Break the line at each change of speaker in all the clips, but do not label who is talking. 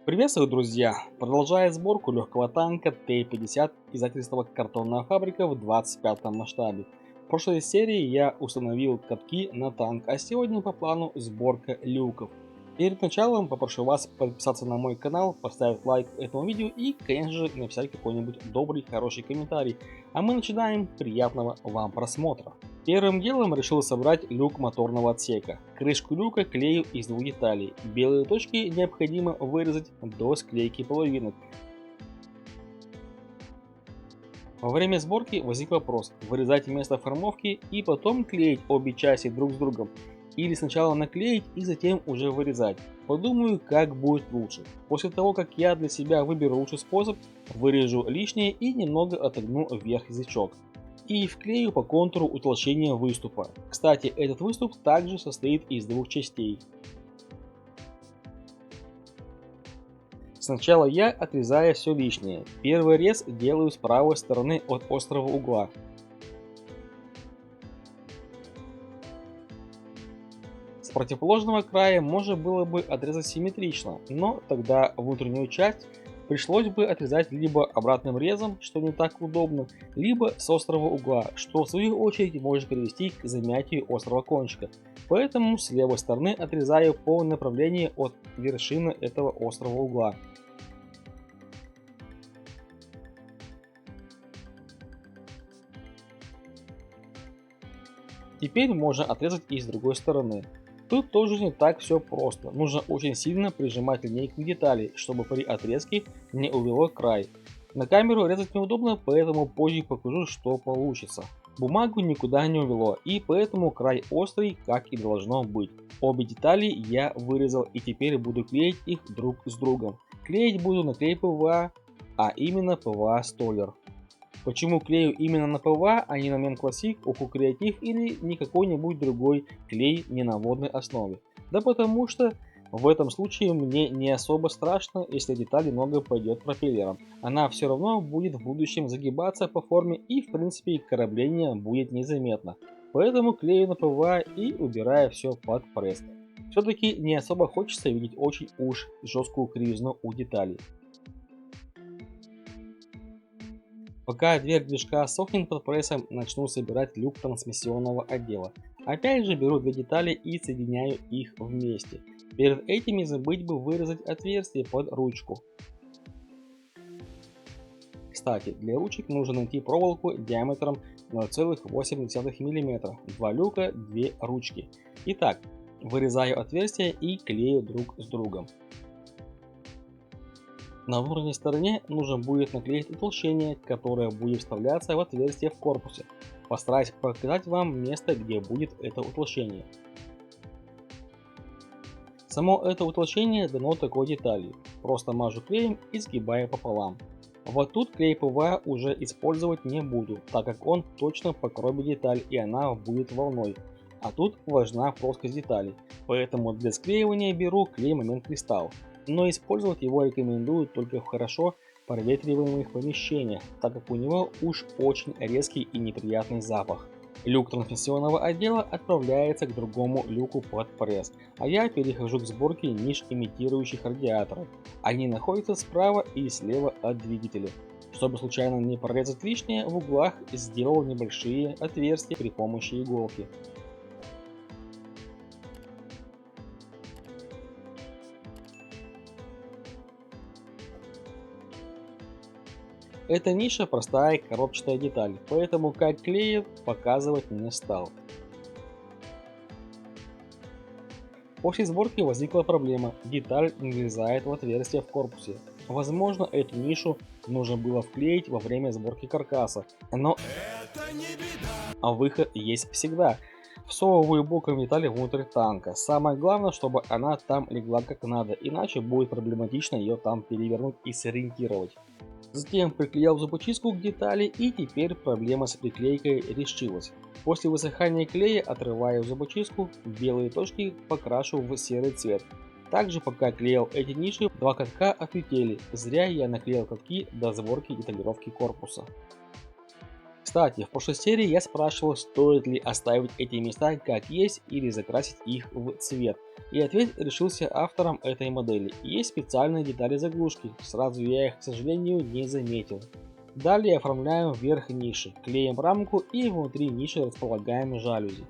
Приветствую, друзья! Продолжая сборку легкого танка Т-50 издательства «Картонная фабрика» в 25-м масштабе. В прошлой серии я установил катки на танк, а сегодня по плану сборка люков. Перед началом попрошу вас подписаться на мой канал, поставить лайк этому видео и, конечно же, написать какой-нибудь добрый, хороший комментарий. А мы начинаем. Приятного вам просмотра! Первым делом решил собрать люк моторного отсека. Крышку люка клею из двух деталей. Белые точки необходимо вырезать до склейки половинок. Во время сборки возник вопрос: вырезать место формовки и потом клеить обе части друг с другом, или сначала наклеить и затем уже вырезать. Подумаю, как будет лучше. После того, как я для себя выберу лучший способ, вырежу лишнее и немного отогну вверх язычок. И вклею по контуру утолщения выступа. Кстати, этот выступ также состоит из двух частей. Сначала я отрезаю все лишнее. Первый рез делаю с правой стороны от острого угла. С противоположного края можно было бы отрезать симметрично, но тогда внутреннюю часть пришлось бы отрезать либо обратным резом, что не так удобно, либо с острого угла, что в свою очередь может привести к замятию острого кончика. Поэтому с левой стороны отрезаю по направлению от вершины этого острого угла. Теперь можно отрезать и с другой стороны. Тут тоже не так все просто. Нужно очень сильно прижимать линейку к детали, чтобы при отрезке не увело край. На камеру резать неудобно, поэтому позже покажу, что получится. Бумагу никуда не увело, и поэтому край острый, как и должно быть. Обе детали я вырезал, и теперь буду клеить их друг с другом. Клеить буду на клей ПВА, а именно ПВА Столер. Почему клею именно на ПВА, а не на Men Classic, Уху Креатив или не какой-нибудь другой клей не на водной основе? Да потому что в этом случае мне не особо страшно, если деталь немного пойдет пропеллером. Она все равно будет в будущем загибаться по форме, и в принципе корабление будет незаметно. Поэтому клею на ПВА и убираю все под пресс. Все-таки не особо хочется видеть очень уж жесткую кривизну у деталей. Пока дверь движка сохнет под прессом, начну собирать люк трансмиссионного отдела. Опять же беру две детали и соединяю их вместе. Перед этим не забыть бы вырезать отверстие под ручку. Кстати, для ручек нужно найти проволоку диаметром 0,8 мм. Два люка, две ручки. Итак, вырезаю отверстия и клею друг с другом. На внутренней стороне нужно будет наклеить утолщение, которое будет вставляться в отверстие в корпусе. Постараюсь показать вам место, где будет это утолщение. Само это утолщение дано такой деталью. Просто мажу клеем и сгибаю пополам. Вот тут клей ПВА уже использовать не буду, так как он точно покроет деталь и она будет волной. А тут важна плоскость детали, поэтому для склеивания беру клей Момент Кристалл. Но использовать его рекомендую только в хорошо проветриваемых помещениях, так как у него уж очень резкий и неприятный запах. Люк трансмиссионного отдела отправляется к другому люку под пресс, а я перехожу к сборке ниш имитирующих радиаторов. Они находятся справа и слева от двигателя. Чтобы случайно не прорезать лишнее, в углах сделал небольшие отверстия при помощи иголки. Эта ниша простая коробчатая деталь, поэтому как клеит показывать не стал. После сборки возникла проблема: деталь не влезает в отверстие в корпусе. Возможно, эту нишу нужно было вклеить во время сборки каркаса, но выход есть всегда. Всовываю боком детали внутрь танка. Самое главное, чтобы она там легла как надо, иначе будет проблематично ее там перевернуть и сориентировать. Затем приклеил зубочистку к детали, и теперь проблема с приклейкой решилась. После высыхания клея отрываю зубочистку, белые точки покрашу в серый цвет. Также пока клеил эти ниши, два катка отлетели, зря я наклеил катки до сборки деталировки корпуса. Кстати, в прошлой серии я спрашивал, стоит ли оставить эти места как есть или закрасить их в цвет. И ответ решился автором этой модели. Есть специальные детали заглушки, сразу я их, к сожалению, не заметил. Далее оформляем верх ниши, клеим рамку и внутри ниши располагаем жалюзи.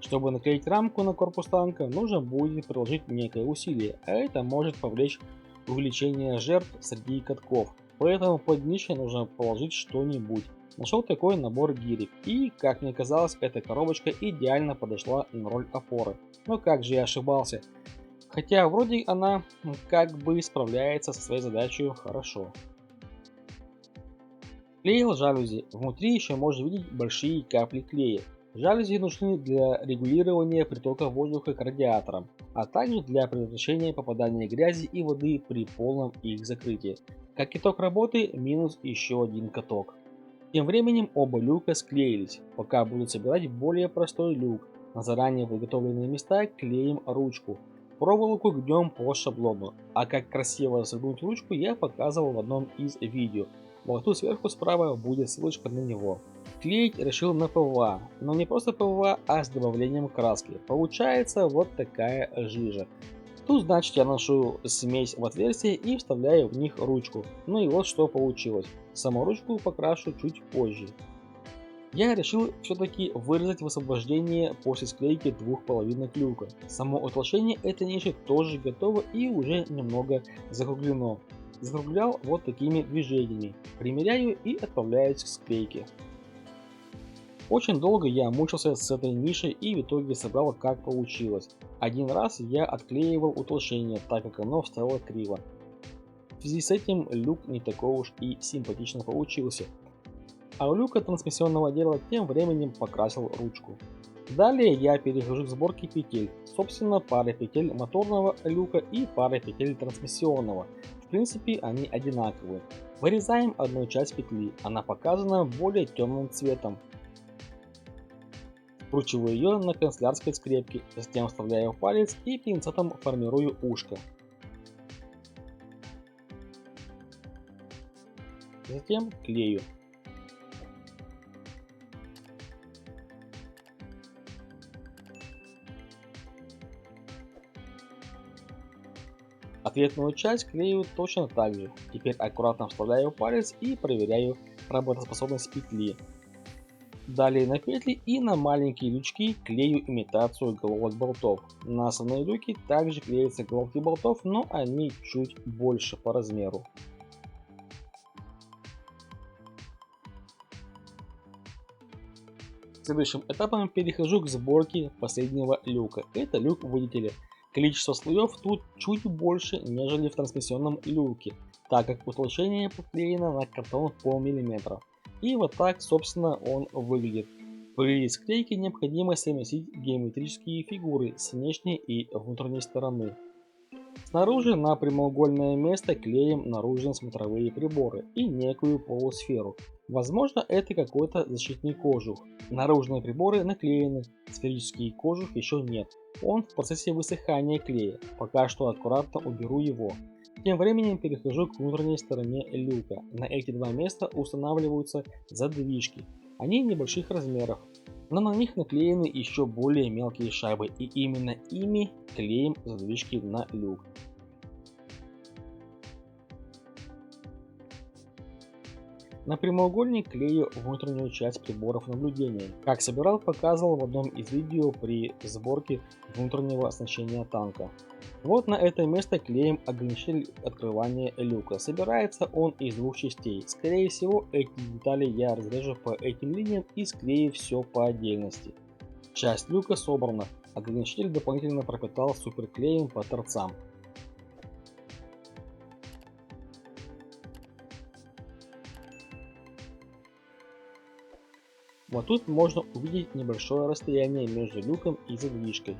Чтобы наклеить рамку на корпус танка, нужно будет приложить некое усилие, а это может повлечь увеличение жертв среди катков. Поэтому под нишей нужно положить что-нибудь. Нашел такой набор гирек, и, как мне казалось, эта коробочка идеально подошла на роль опоры. Но как же я ошибался. Хотя вроде она как бы справляется со своей задачей хорошо. Клеил жалюзи. Внутри еще можно видеть большие капли клея. Жалюзи нужны для регулирования притока воздуха к радиаторам, а также для предотвращения попадания грязи и воды при полном их закрытии. Как итог работы, минус еще один каток. Тем временем оба люка склеились. Пока буду собирать более простой люк, на заранее подготовленные места клеим ручку. Проволоку гнем по шаблону, а как красиво согнуть ручку я показывал в одном из видео. В углу сверху справа будет ссылочка на него. Клеить решил на ПВА, но не просто ПВА, а с добавлением краски. Получается вот такая жижа. Тут значит я ношу смесь в отверстие и вставляю в них ручку. Ну и вот что получилось. Саму ручку покрашу чуть позже. Я решил все-таки вырезать высвобождение после склейки двух половинок люка. Само утолщение этой ниши тоже готово и уже немного закруглено. Закруглял вот такими движениями. Примеряю и отправляюсь к склейке. Очень долго я мучился с этой нишей и в итоге собрал как получилось. Один раз я отклеивал утолщение, так как оно встало криво. В связи с этим люк не такой уж и симпатично получился. А у люка трансмиссионного отдела тем временем покрасил ручку. Далее я перехожу к сборке петель. Собственно, пара петель моторного люка и пара петель трансмиссионного. В принципе, они одинаковые. Вырезаем одну часть петли, она показана более темным цветом. Вкручиваю ее на канцелярской скрепке, затем вставляю палец и пинцетом формирую ушко. Затем клею. Ответную часть клею точно так же. Теперь аккуратно вставляю палец и проверяю работоспособность петли. Далее на петли и на маленькие лючки клею имитацию головок болтов. На основные люки также клеятся головки болтов, но они чуть больше по размеру. Следующим этапом перехожу к сборке последнего люка. Это люк водителя. Количество слоев тут чуть больше, нежели в трансмиссионном люке, так как утолщение подклеено на картон по миллиметру. И вот так, собственно, он выглядит. При склейке необходимо совместить геометрические фигуры с внешней и внутренней стороны. Снаружи на прямоугольное место клеим наружные смотровые приборы и некую полусферу. Возможно, это какой-то защитный кожух. Наружные приборы наклеены, сферический кожух еще нет. Он в процессе высыхания клея. Пока что аккуратно уберу его. Тем временем перехожу к внутренней стороне люка. На эти два места устанавливаются задвижки. Они небольших размеров, но на них наклеены еще более мелкие шайбы, и именно ими клеим задвижки на люк. На прямоугольник клею внутреннюю часть приборов наблюдения. Как собирал, показывал в одном из видео при сборке внутреннего оснащения танка. Вот на это место клеим ограничитель открывания люка. Собирается он из двух частей. Скорее всего, эти детали я разрежу по этим линиям и склею все по отдельности. Часть люка собрана. Ограничитель дополнительно пропитал суперклеем по торцам. Вот тут можно увидеть небольшое расстояние между люком и задвижкой.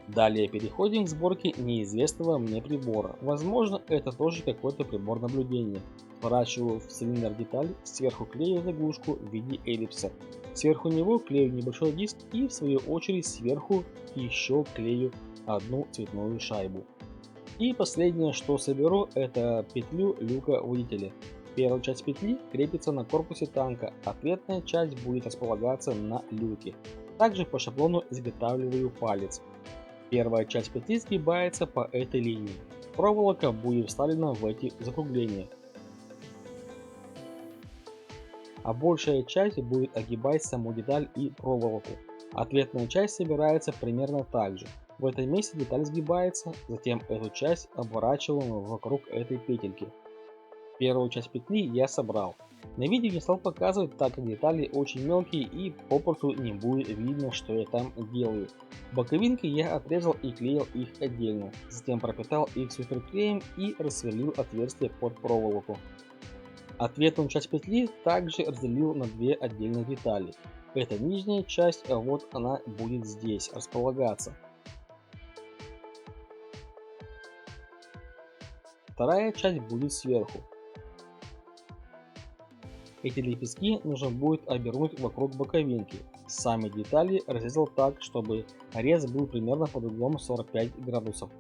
Далее переходим к сборке неизвестного мне прибора. Возможно, это тоже какой-то прибор наблюдения. Сворачиваю в цилиндр деталь, сверху клею заглушку в виде эллипса. Сверху него клею небольшой диск и в свою очередь сверху еще клею одну цветную шайбу. И последнее, что соберу, это петлю люка водителя. Первая часть петли крепится на корпусе танка, ответная часть будет располагаться на люке. Также по шаблону изготавливаю палец. Первая часть петли сгибается по этой линии. Проволока будет вставлена в эти закругления, а большая часть будет огибать саму деталь и проволоку. Ответная часть собирается примерно так же. В этом месте деталь сгибается, затем эту часть обворачиваем вокруг этой петельки. Первую часть петли я собрал. На видео не стал показывать, так как детали очень мелкие и попросту не будет видно, что я там делаю. Боковинки я отрезал и клеил их отдельно, затем пропитал их суперклеем и рассверлил отверстие под проволоку. Ответную часть петли также разделил на две отдельных детали. Это нижняя часть, а вот она будет здесь располагаться. Вторая часть будет сверху. Эти лепестки нужно будет обернуть вокруг боковинки. Сами детали разрезал так, чтобы рез был примерно под углом 45 градусов.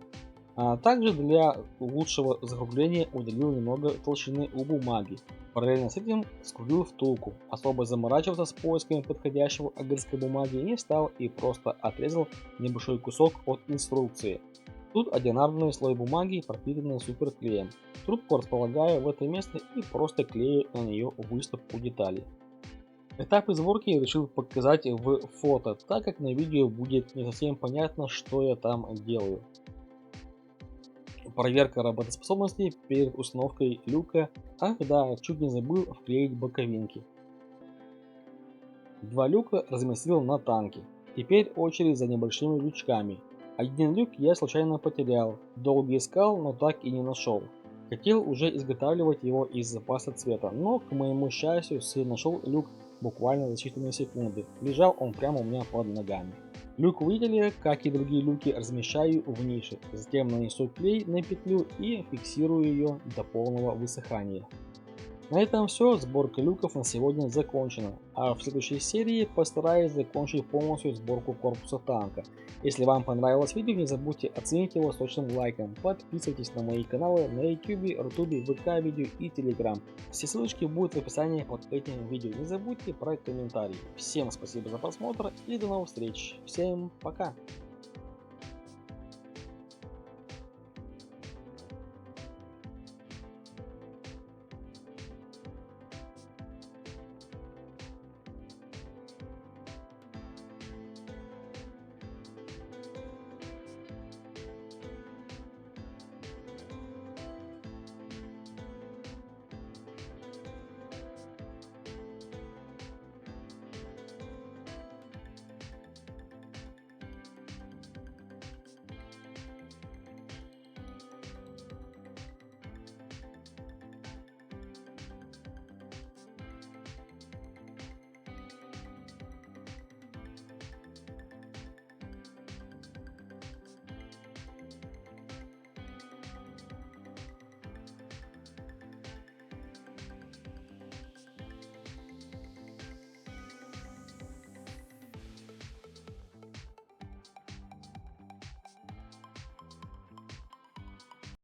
А также для лучшего закругления удалил немного толщины у бумаги. Параллельно с этим скрутил втулку. Особо заморачиваться с поисками подходящего огрызка бумаги не стал и просто отрезал небольшой кусок от инструкции. Тут одинарный слой бумаги, пропитанный суперклеем. Трубку располагаю в это место и просто клею на нее выставку деталей. Этапы сборки решил показать в фото, так как на видео будет не совсем понятно, что я там делаю. Проверка работоспособности перед установкой люка. Ах да, чуть не забыл вклеить боковинки. Два люка разместил на танке. Теперь очередь за небольшими лючками. Один люк я случайно потерял, долго искал, но так и не нашел. Хотел уже изготавливать его из запаса цвета, но к моему счастью сын нашел люк буквально за считанные секунды. Лежал он прямо у меня под ногами. Люк выделили, как и другие люки, размещаю в нише, затем нанесу клей на петлю и фиксирую ее до полного высыхания. На этом все, сборка люков на сегодня закончена, а в следующей серии постараюсь закончить полностью сборку корпуса танка. Если вам понравилось видео, не забудьте оценить его сочным лайком, подписывайтесь на мои каналы на YouTube, Рутубе, ВК видео и Telegram. Все ссылочки будут в описании под этим видео, не забудьте про комментарии. Всем спасибо за просмотр и до новых встреч, всем пока!